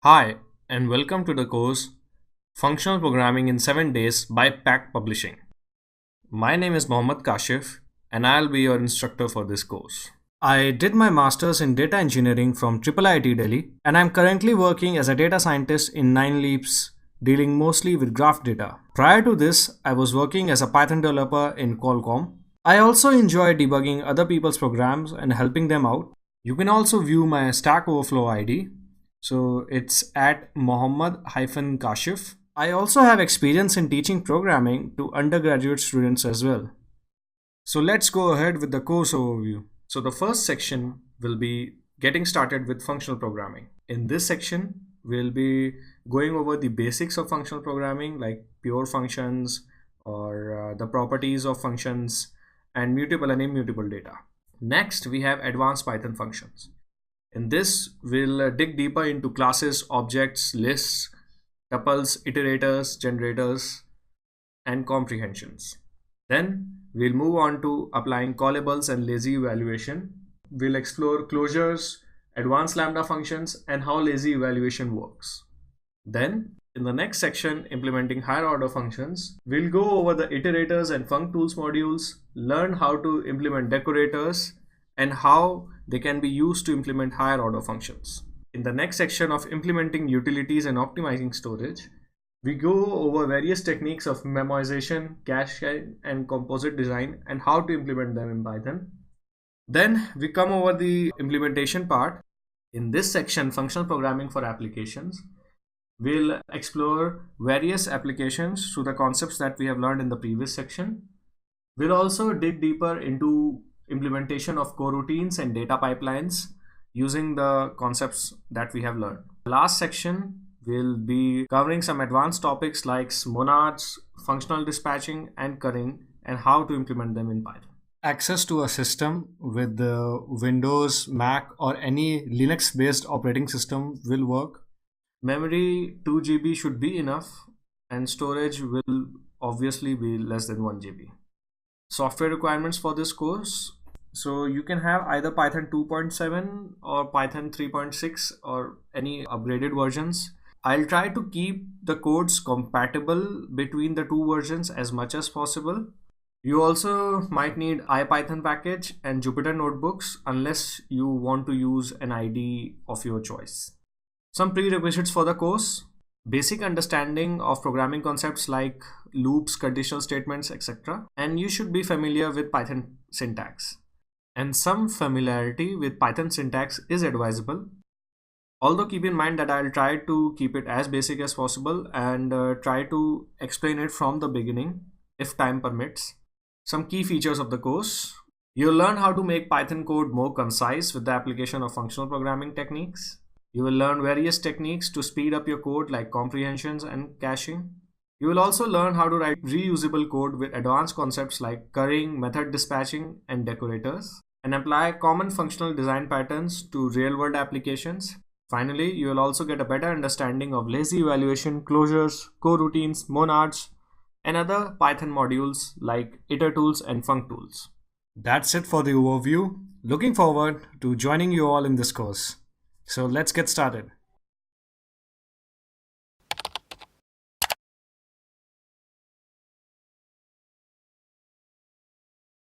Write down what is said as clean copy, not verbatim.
Hi, and welcome to the course Functional Programming in 7 Days by Pact Publishing. My name is Mohammad Kashif, and I'll be your instructor for this course. I did my master's in data engineering from IIIT Delhi, and I'm currently working as a data scientist in 9leaps, dealing mostly with graph data. Prior to this, I was working as a Python developer in Qualcomm. I also enjoy debugging other people's programs and helping them out. You can also view my Stack Overflow ID. So it's at Mohammad-Kashif. I also have experience in teaching programming to undergraduate students as well. So let's go ahead with the course overview. So the first section will be getting started with functional programming. In this section, we'll be going over the basics of functional programming like pure functions or the properties of functions and mutable and immutable data. Next, we have advanced Python functions. In this, we'll dig deeper into classes, objects, lists, tuples, iterators, generators, and comprehensions. Then we'll move on to applying callables and lazy evaluation. We'll explore closures, advanced lambda functions, and how lazy evaluation works. Then, in the next section, implementing higher order functions, we'll go over the iterators and functools modules, learn how to implement decorators, and how they can be used to implement higher order functions. In the next section of implementing utilities and optimizing storage, we go over various techniques of memoization, caching, and composite design and how to implement them in Python. Then we come over the implementation part. In this section, functional programming for applications, we'll explore various applications through the concepts that we have learned in the previous section. We'll also dig deeper into implementation of coroutines and data pipelines using the concepts that we have learned. The last section will be covering some advanced topics like monads, functional dispatching, and currying, and how to implement them in Python. Access to a system with the Windows, Mac, or any Linux based operating system will work. Memory 2 GB should be enough, and storage will obviously be less than 1 GB. Software requirements for this course. So you can have either Python 2.7 or Python 3.6 or any upgraded versions. I'll try to keep the codes compatible between the two versions as much as possible. You also might need IPython package and Jupyter notebooks unless you want to use an IDE of your choice. Some prerequisites for the course: basic understanding of programming concepts like loops, conditional statements, etc. And you should be familiar with Python syntax. And some familiarity with Python syntax is advisable. Although keep in mind that I'll try to keep it as basic as possible and try to explain it from the beginning if time permits. Some key features of the course. You'll learn how to make Python code more concise with the application of functional programming techniques. You will learn various techniques to speed up your code like comprehensions and caching. You will also learn how to write reusable code with advanced concepts like currying, method dispatching, and decorators, and apply common functional design patterns to real-world applications. Finally, you will also get a better understanding of lazy evaluation, closures, coroutines, monads, and other Python modules like itertools and functools. That's it for the overview. Looking forward to joining you all in this course. So let's get started.